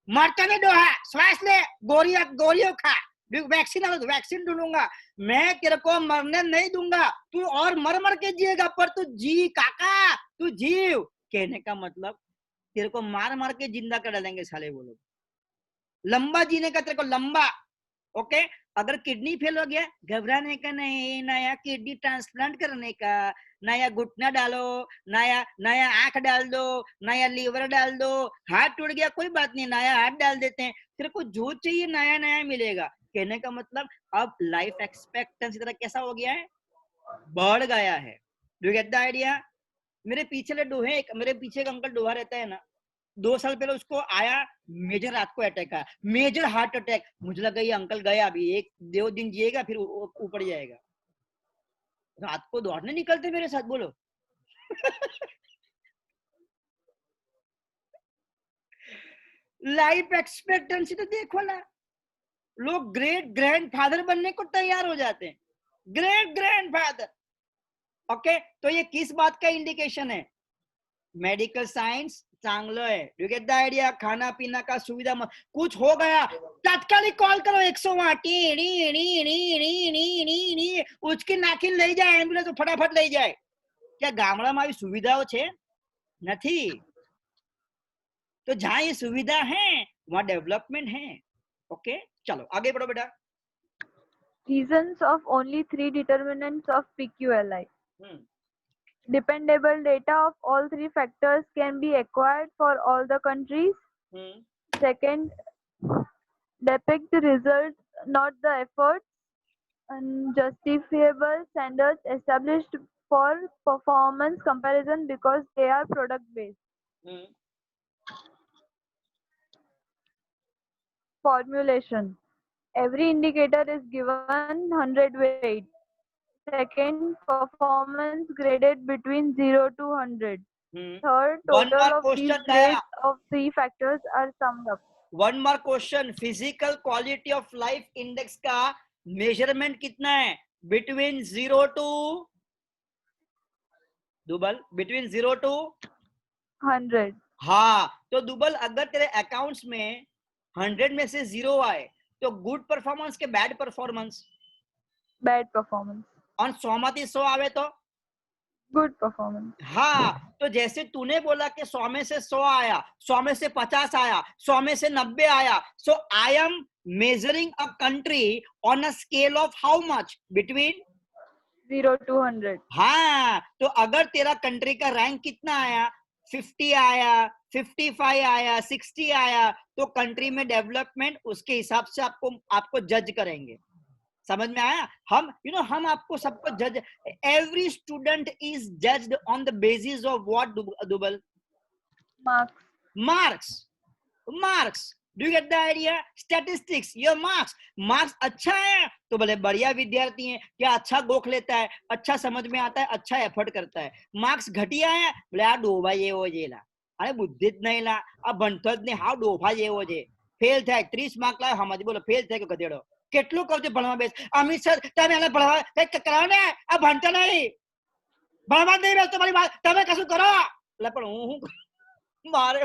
S1: मरता नहीं डोहा, श्वास ले, गोलियों खा, वैक्सीन वैक्सीन ढूंढूंगा, मैं तेरे को मरने नहीं दूंगा, तू और मर के जिएगा पर तू जी काका, तू जीव। कहने का मतलब तेरे को मार के जिंदा कर डालेंगे साले वो लोग। लंबा जीने का तेरे को लंबा। ओके अगर किडनी फेल हो गया घबराने का नहीं, नया किडनी ट्रांसप्लांट करने का, नया घुटना डालो, नया आंख डाल दो, नया लीवर डाल दो, हाथ टूट गया कोई बात नहीं नया हाथ डाल देते हैं, तेरे को जो चाहिए नया नया मिलेगा। कहने का मतलब अब लाइफ एक्सपेक्टेंसी तेरा कैसा हो गया है? बढ़ गया है। Do get the idea? मेरे पीछे डोहे मेरे पीछे एक अंकल डोहा रहता है ना, 2 साल पहले उसको आया मेजर, रात को अटैक आया, मेजर हार्ट अटैक। मुझे लगा ये अंकल गया, अभी 1-2 दिन जिएगा फिर ऊपर जाएगा। रात को दौड़ने निकलते मेरे साथ, बोलो। लाइफ एक्सपेक्टेंसी तो देखो ना, लोग ग्रेट ग्रैंडफादर बनने को तैयार हो जाते हैं, ग्रेट ग्रैंडफादर। ओके तो ये किस बात का इंडिकेशन है? मेडिकल साइंस चांगलो है। Do get the idea? खाना पीना का सुविधा मत, कुछ हो गया तात्कालिक कॉल करो 108 उसकी नाखिन લઈ જાય એમ્બ્યુલન્સ ફટાફટ લઈ જાય। क्या ગામડામાં આવી સુવિધાઓ છે? નથી। तो जहां ये सुविधा है वहां डेवलपमेंट है। ओके चलो आगे बढ़ो बेटा।
S5: Reasons of only 3 determinants of PQLI. Dependable data of all 3 factors can be acquired for all the countries. Second, depict the results, not the efforts, and justifiable standards established for performance comparison because they are product based. Formulation. Every indicator is given 100 weight. Second, performance graded between 0 to 100. Third,
S1: One
S5: total
S1: more
S5: of these
S1: question, Daya.
S5: grades of three factors are summed up.
S1: One more question. Physical quality of life index का measurement कितना है? Between 0 to Dubal, between 0 to
S5: 100.
S1: हाँ, तो दुबल अगर तेरे accounts में 100 में से 0 आए तो गुड परफॉर्मेंस के बैड परफॉर्मेंस?
S5: Bad performance.
S1: और 100 માંથી 100 आवे तो
S5: Good performance.
S1: हाँ, तो जैसे तूने बोला कि 100 में से 100 आया, 100 में से 50 आया, 100 में से 90 आया, so I am measuring a country on a scale of how much? Between
S5: 0 to 100.
S1: हाँ, तो अगर तेरा कंट्री का रैंक कितना आया, 50 आया, 55 आया, 60 आया, तो कंट्री में डेवलपमेंट उसके हिसाब से आपको जज करेंगे। समझ में आया? हम हम आपको सबको जज, every student is judged on the basis of what Dubal?
S5: Marks.
S1: Marks do you get the idea? Statistics, your marks अच्छा है तो बोले बढ़िया विद्यार्थी है, क्या अच्छा गोख लेता है, अच्छा समझ में आता है, अच्छा एफर्ट करता है। मार्क्स घटिया है बोले आ डोभा ये वो जेला, अरे बुद्धित नहीं ला, अब बनतो જ नहीं, हाउ डोभा ये वो जे, फेल થાય 30 માર્ક લાવ, હમજ બોલો ફેલ થાય કે ગધેડો, કેટલું કરજો ભણવા બેસ, અમિત સર તમે એને ભણવા કઈ કરાવો ને, આ ભણતો નહીં, ભણવા નહીં બેસ તમારી વાત, તમે કશું કરો, એટલે પણ હું મારે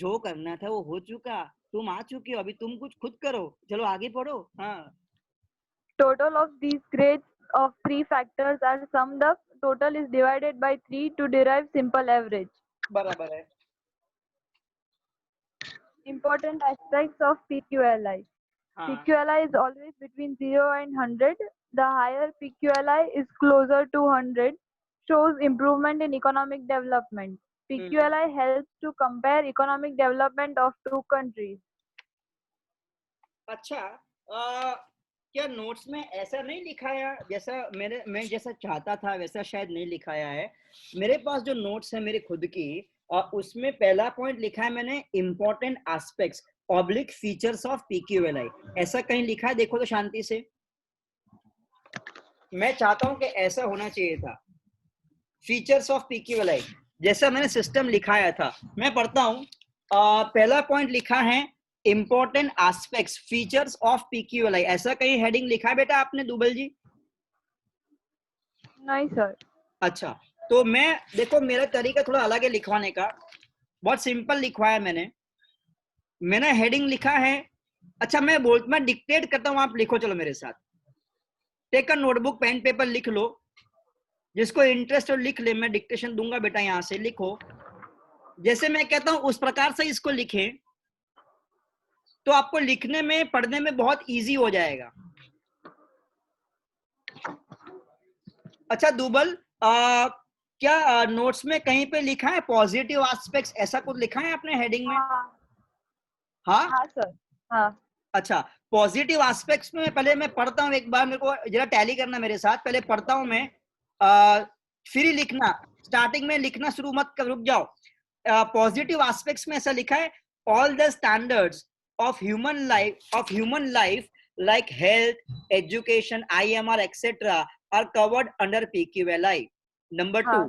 S1: जो करना था वो हो चुका, तुम आ चुके हो, अभी तुम कुछ खुद करो, चलो आगे पढ़ो। हाँ,
S5: Total of these grades of three factors are summed up. Total is divided by 3 to derive simple average.
S1: बराबर है।
S5: Important aspects of PQLI.
S1: हाँ,
S5: PQLI is always between 0 and 100. The higher PQLI is closer to 100, shows improvement in economic development. PQLI helps to compare economic development of two countries.
S1: अच्छा, क्या notes में ऐसा नहीं लिखाया, जैसा मैं जैसा चाहता था वैसा शायद नहीं लिखाया है। मेरे पास जो नोट्स है मेरे खुद की, उसमें पहला पॉइंट लिखा है मैंने, important aspects oblique features of PQLI, ऐसा कहीं लिखा है? देखो तो शांति से, मैं चाहता हूं कि ऐसा होना चाहिए था, फीचर्स ऑफ PQLI जैसा मैंने सिस्टम लिखाया था। मैं पढ़ता हूं, पहला पॉइंट लिखा है important aspects features of PQLI, ऐसा कहीं हेडिंग लिखा है बेटा आपने दुबल जी?
S5: नहीं सर।
S1: अच्छा, तो मैं देखो मेरा तरीका थोड़ा अलग है लिखवाने का, बहुत सिंपल लिखवाया मैंने हेडिंग लिखा है। अच्छा, मैं डिक्टेट करता हूं, आप लिखो चलो मेरे साथ, take a notebook pen paper लिख लो, जिसको इंटरेस्ट हो लिख ले, मैं डिक्टेशन दूंगा बेटा, यहां से लिखो, जैसे मैं कहता हूं उस प्रकार से इसको लिखें, तो आपको लिखने में पढ़ने में बहुत इजी हो जाएगा। अच्छा दुबल, क्या नोट्स में कहीं पे लिखा है पॉजिटिव एस्पेक्ट्स, ऐसा कुछ लिखा है आपने हेडिंग में? हाँ
S5: हाँ सर, हाँ।
S1: अच्छा, पॉजिटिव एस्पेक्ट्स में पहले मैं पढ़ता हूँ, एक बार मेरे को जरा टैली करना मेरे साथ, पहले पढ़ता हूँ मैं, फिर ही लिखना, स्टार्टिंग में लिखना शुरू मत कर, रुक जाओ। पॉजिटिव एस्पेक्ट्स में ऐसा लिखा है, all the standards of human life like health, education, IMR, etc. are covered under PQLI. Number 2,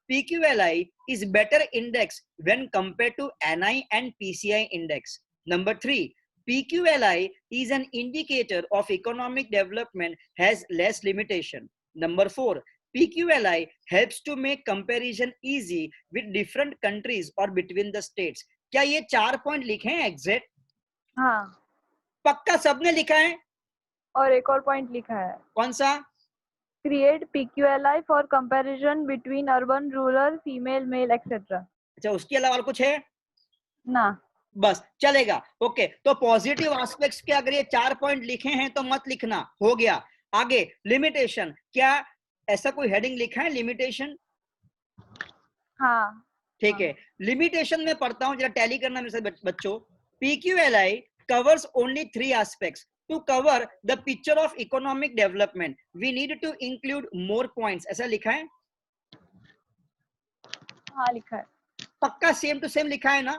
S1: PQLI is better index when compared to NI and PCI index. Number 3, PQLI is an indicator of economic development, has less limitation. Number 4, PQLI helps to make comparison easy with different countries or between the states. क्या ये 4 point लिखे हैं exact?
S5: हाँ।
S1: पक्का सबने लिखा है?
S5: और एक और पॉइंट लिखा है।
S1: कौन सा?
S5: Create PQLI for comparison between urban, rural, female, male etcetera.
S1: अच्छा, उसके अलावा और कुछ है
S5: ना?
S1: बस चलेगा। ओके, तो पॉजिटिव एस्पेक्ट्स के अगर ये 4 पॉइंट लिखे हैं तो मत लिखना, हो गया। आगे लिमिटेशन, क्या ऐसा कोई हेडिंग लिखा है लिमिटेशन?
S5: हाँ
S1: ठीक है, लिमिटेशन में पढ़ता हूं, जरा टैली करना मेरे साथ बच्चों। PQLI covers only 3 aspects. To cover the picture of economic development, we need to include more points. ऐसा लिखा है?
S5: हाँ लिखा है।
S1: पक्का सेम टू सेम लिखा है ना?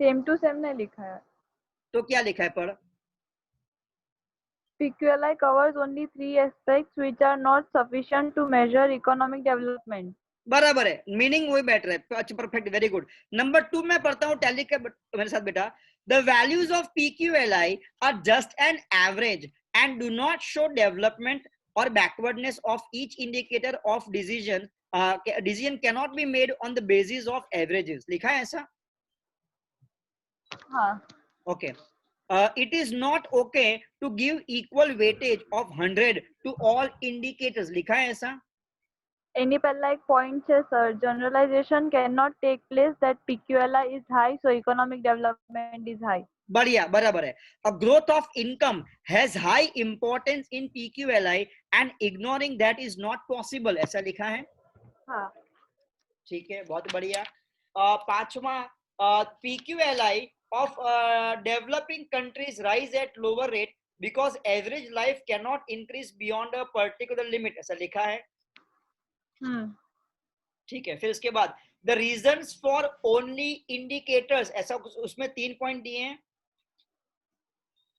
S5: सेम टू सेम नहीं लिखा है।
S1: तो क्या लिखा है? पढ़।
S5: PQLI covers only 3 aspects which are not sufficient to measure economic development.
S1: बराबर है, मीनिंग वही बेटर है. अच्छा, परफेक्ट, वेरी गुड. नंबर 2 मैं पढ़ता हूँ टैली के मेरे साथ बेटा. The values of PQLI are just an average and do not show development और backwardness of each indicator of decision. Decision can not be made on the basis of averages. लिखा है ऐसा?
S5: हाँ.
S1: Okay. It is not okay to give equal weightage of 100 to all indicators. लिखा है ऐसा?
S5: Any like point है sir. Generalization cannot take place that PQLI is high, so economic development is high.
S1: बढ़िया, बराबर है. A growth of income has high importance in PQLI and ignoring that is not possible. ऐसा लिखा है?
S5: हाँ.
S1: ठीक है, बहुत बढ़िया. पांचवा, PQLI of developing countries rise at lower rate because average life cannot increase beyond a particular limit. ऐसा लिखा है? ठीक है. फिर उसके बाद the reasons for only indicators, ऐसा उसमें 3 पॉइंट दिए हैं.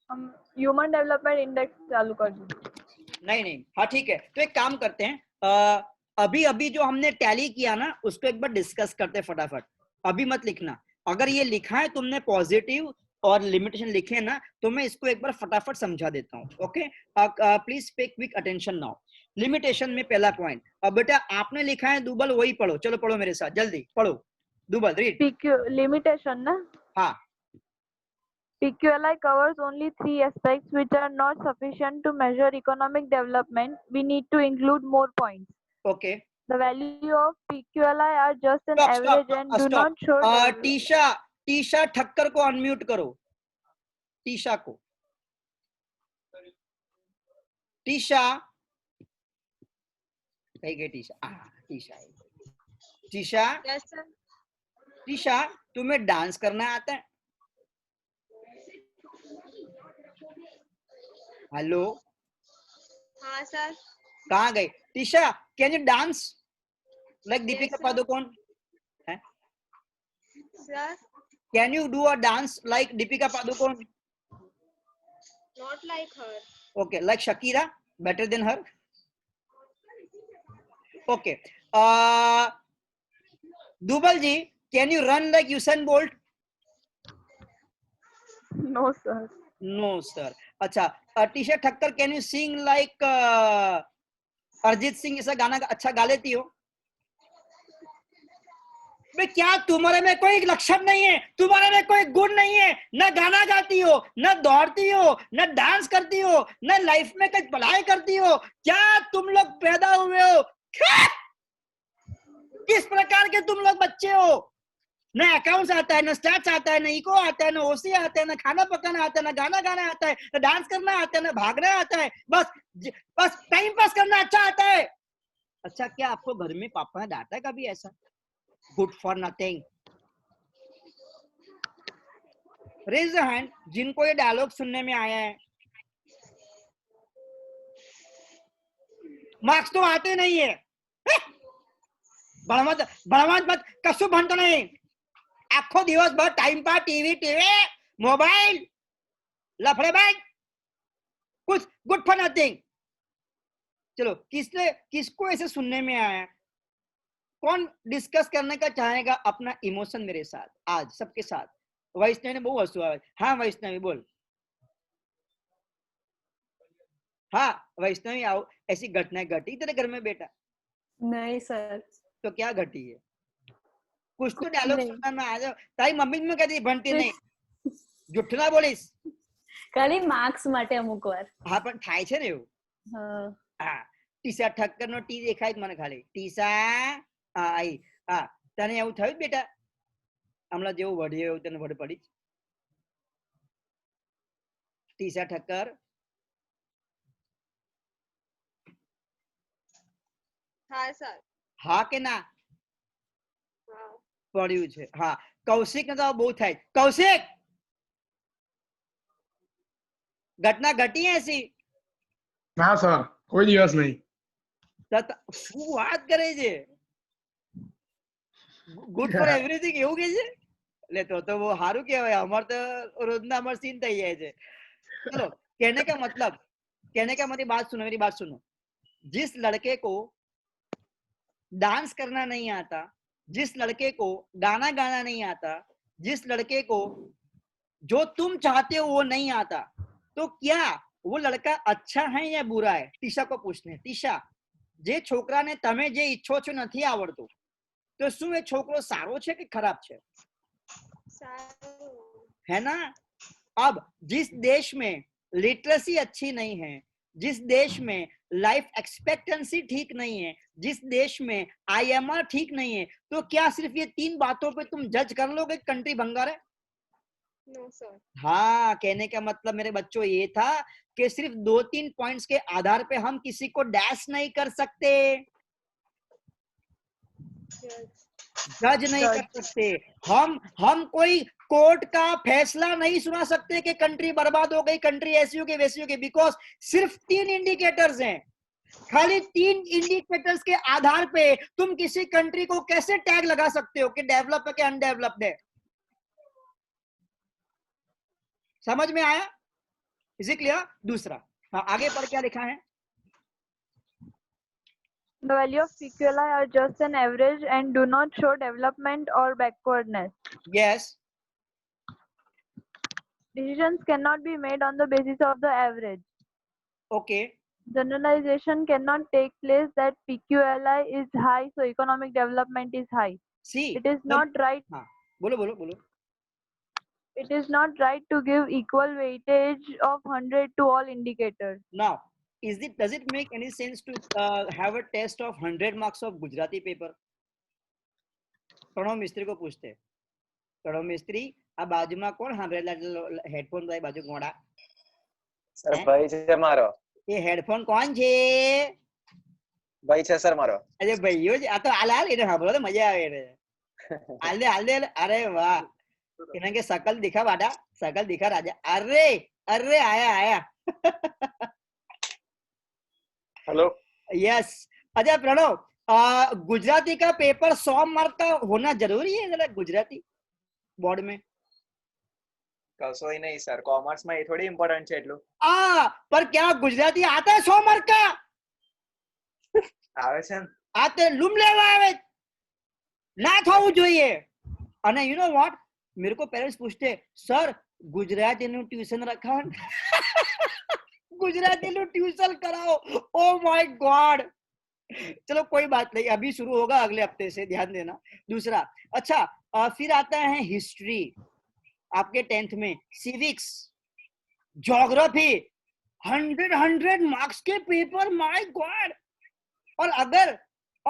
S5: हम ह्यूमन डेवलपमेंट इंडेक्स चालू कर दो.
S1: नहीं, हाँ ठीक है. तो एक काम करते हैं, अभी जो हमने टैली किया ना उसको एक बार डिस्कस करते हैं फटाफट. अभी मत लिखना. अगर ये लिखा है तुमने पॉजिटिव और लिमिटेशन लिखे ना, तो मैं इसको एक बार फटाफट समझा देता हूँ. Okay, please pay quick attention now. Limitation में पहला पॉइंट. अब बेटा आपने लिखा है दुबल, वही पढ़ो. चलो पढ़ो मेरे साथ, जल्दी पढ़ो. दुबल, रीड.
S5: PQ limitation ना.
S1: हाँ.
S5: PQLI covers only 3 aspects which are not sufficient to measure economic development. We need to include more points.
S1: Okay.
S5: The value of PQLI are just an
S1: Stop,
S5: average
S1: stop,
S5: and do
S1: stop.
S5: not show development.
S1: Trisha Thakkar को unmute करो. टीशा को. टीशा कहीं गई? टीशा तुम्हें dance करना आता है? Hello.
S7: हाँ सर.
S1: कहाँ गई Trisha? Can you dance like Deepika Padukone?
S7: Sir,
S1: can you do a dance like Deepika Padukone?
S7: not like her.
S1: Okay, like Shakira, better than her. Okay. Dubal ji, can you run like Usain Bolt?
S5: No sir.
S1: No sir. अच्छा, Trisha Thakkar, can you sing like Arijit Singh? ऐसा गाना अच्छा गा लेती हो? क्या तुम्हारे में कोई लक्षण नहीं है? तुम्हारे में कोई गुण नहीं है? न गाना गाती हो, न दौड़ती हो, न डांस करती हो, न लाइफ में कुछ पढ़ाई करती हो. क्या तुम लोग पैदा हुए हो? किस प्रकार के तुम लोग बच्चे हो? न अकाउंट्स आता है, न स्टैट्स आता है, न इको आता है, न ओसी आता है, न खाना पकाना आता है, न गाना गाना आता है, न डांस करना आता है, न भागना आता है. बस टाइम पास करना अच्छा आता है. अच्छा, क्या आपको घर में पापा ने डांटा है कभी ऐसा? Good for nothing. Raise the hand जिनको ये डायलॉग सुनने में आया है. मार्क्स तो आते नहीं है. भणवत मत कशु भणतो नहीं. आखो दिवस भर टाइम पास टीवी मोबाइल लफड़े बैग, कुछ गुड फॉर नथिंग. चलो, किसको ऐसे सुनने में आया? कौन डिस्कस करने का चाहेगा अपना इमोशन मेरे साथ आज सबके साथ? वैष्णवी ने बहुत हंसुआ. हाँ वैष्णवी बोल. हाँ वैष्णवी आओ. ऐसी घटना घटी तेरे घर में बेटा?
S2: नहीं सर.
S1: तो क्या घटी है? कुछ तो डायलॉग सुनना ना आ जाओ. तारी मम्मी में कहती भणती नहीं. જુઠ્ઠું ના બોલીશ.
S2: ખાલી માર્ક્સ માટે અમુક વાર.
S1: હા પણ થાય છે ને એવું. હા, ટીસા ઠક્કર નો ટી દેખાય મને ખાલી. ટીસા आई. हाँ, तने એવું થયું બેટા? હમણાં જેવું વઢ્યું એવું તને વઢ પડી? ટીસા ઠક્કર
S7: हाँ सर.
S1: હા કે ના?
S7: हाँ.
S1: પડ્યું છે. હા, કૌશિક ને તો બહુ થાય. કૌશિક, ઘટના ઘટી ऐसी?
S6: ના સર, કોઈ દિવસ નહીં.
S1: શું વાત કરે છે? ગુડ ફોર એવરીથિંગ એવું કે છે? એટલે તો वो સારું કહેવાય. અમાર તો રોજના અમાર સીન થઈ જાય છે. ચલો, कहने का मतलब कहने का मतलब मेरी बात सुनो, जिस लड़के को डांस करना नहीं आता, जिस लड़के को गाना गाना नहीं आता, जिस लड़के को जो तुम चाहते हो वो नहीं आता, तो क्या वो लड़का अच्छा है या बुरा है? टीशा को पूछने, टीशा जे छोकरा ने તમે જે ઈચ્છો છો નથી આવડતું, તો શું એ છોકરો સારો છે કે ખરાબ છે? है ना? अब जिस देश में लिटरेसी अच्छी नहीं है, जिस देश में लाइफ एक्सपेक्टेंसी ठीक नहीं है, जिस देश में IMR ठीक नहीं है, तो क्या सिर्फ ये 3 बातों पे तुम जज कर लोगे कंट्री भंगार है?
S7: No sir.
S1: हाँ, कहने का मतलब मेरे बच्चों ये था कि सिर्फ 2-3 पॉइंट्स के आधार पे हम किसी को डैश नहीं कर सकते, जज नहीं कर सकते। हम कोई कोर्ट का फैसला नहीं सुना सकते कि कंट्री बर्बाद हो गई, कंट्री ऐसी हो गई वैसी हो गई, बिकॉज सिर्फ 3 इंडिकेटर्स हैं। खाली 3 इंडिकेटर्स के आधार पे तुम किसी कंट्री को कैसे टैग लगा सकते हो कि डेवलप है कि अनडेवलप्ड है? समझ में आया? Is it clear? दूसरा, हाँ, आगे पर क्या लिखा है?
S5: The value of PQLI are just an average and do not show development or backwardness.
S1: Yes.
S5: Decisions cannot be made on the basis of the average.
S1: Okay.
S5: Generalization cannot take place that PQLI is high, so economic development is high.
S1: See,
S5: it is not right.
S1: हाँ, बोलो.
S5: It is not right to give equal weightage of 100 to all indicators.
S1: Now, does it make any sense to have a test of 100 marks of Gujarati paper? Pranav मिस्त्री को पूछते, प्रणव मिस्त्री આ બાજુમાં કોણ સાંભળેલા headphone ભાઈ બાજુ કોડા?
S8: સર ભાઈ છે મારો.
S1: એ હેડફોન કોણ છે?
S8: ભાઈ છે સર મારો.
S1: અરે ભાઈઓ આ તો હાલ એને સાંભળો તો મજા આવે રે. હાલ દે. અરે વાહ, એને કે શકલ દિખા બાડા, શકલ દિખા રાજા. અરે આયા.
S8: हेलो.
S1: यस. अच्छा प्रणव, गुजराती का पेपर 100 मार्क का होना जरूरी है जरा गुजराती बोर्ड में?
S8: કશોય નહીં સર, કોમર્સ માં એ થોડી ઇમ્પોર્ટન્ટ છે એટલું.
S1: पर क्या गुजराती आता है 100 मार्क का?
S8: આવે છે ને.
S1: आते लूम लेवा आवे ना થવું જોઈએ. અને યુ નો વોટ, मेरे को पेरेंट्स पूछते, सर गुजराती નું ટ્યુશન રખાવ, गुजराती નું ट्यूशन कराओ. Oh my God. चलो कोई बात नहीं, अभी शुरू होगा अगले हफ्ते से, ध्यान देना. दूसरा, अच्छा फिर आता है हिस्ट्री आपके 10th में, सिविक्स, ज्योग्राफी, 100 मार्क्स के पेपर. My God. और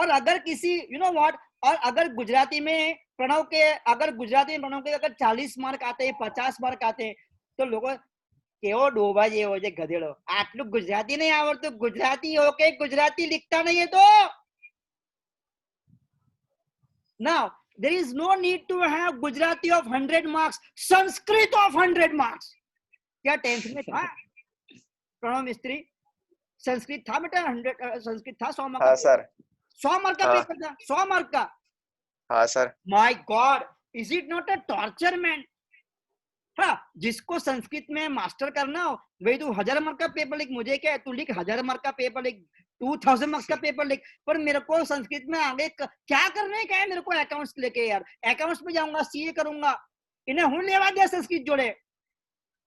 S1: अगर किसी यू नो व्हाट, और अगर गुजराती में प्रणव के अगर 40 मार्क आते हैं, 50 मार्क आते हैं, तो लोगों કેવો ડોબા જેવો છે ગધેડો, આટલું ગુજરાતી નહીં આવડતું, ગુજરાતી હો કે ગુજરાતી लिखता नहीं है तो. Now there is no need to have Gujarati of 100 marks, Sanskrit of 100 marks. क्या 10th में था प्रणव मिस्त्री? संस्कृत था बेटा? 100 संस्कृत था? 100 मार्क?
S8: हाँ सर.
S1: 100 मार्क का पेपर था? 100 मार्क का?
S8: हाँ sir.
S1: My God, is it not a torture man? हाँ, जिसको संस्कृत में मास्टर करना हो भाई तू 1000 मार्क का पेपर लिख, मुझे क्या है, तू लिख 1000 मार्क का पेपर लिख, 2000 मार्क्स का पेपर लिख, पर मेरे को संस्कृत में आगे क्या करने का है? मेरे को अकाउंट्स लेके यार, अकाउंट्स में जाऊंगा, सीए करूंगा, इन्हें हूं लेवा दे संस्कृत जोड़े,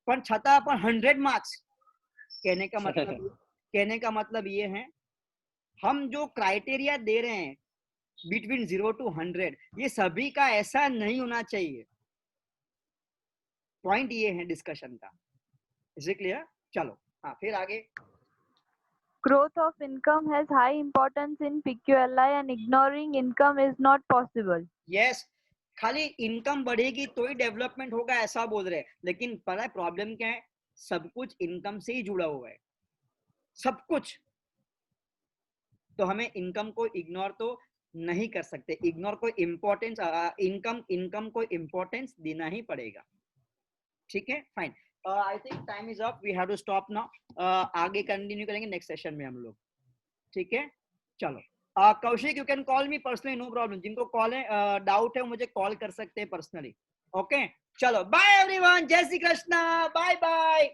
S1: पर छता पर 100 मार्क्स. कहने का मतलब ये है, हम जो क्राइटेरिया दे रहे हैं बिटवीन 0 to 100, ये सभी का ऐसा नहीं होना चाहिए. पॉइंट ये है डिस्कशन का. Is it clear? चलो हाँ, फिर आगे.
S5: Growth of income has high importance in PQLI and ignoring income is not possible.
S1: Yes, खाली इनकम बढ़ेगी तो ही डेवलपमेंट होगा ऐसा बोल रहे हैं, लेकिन पता है प्रॉब्लम क्या है? सब कुछ इनकम से ही जुड़ा हुआ है, सब कुछ. तो हमें इनकम को इग्नोर तो नहीं कर सकते. इग्नोर को इम्पोर्टेंस, इनकम को इम्पोर्टेंस देना ही पड़ेगा. ठीक है, fine. I think time is up, we have to stop now. आगे कंटिन्यू करेंगे नेक्स्ट सेशन में हम लोग. ठीक है, चलो. Kaushik, you can call me personally, no problem. जिनको कॉल है, डाउट है, मुझे कॉल कर सकते हैं पर्सनली. ओके, चलो, बाय एवरीवन, जय श्री कृष्णा, बाय बाय.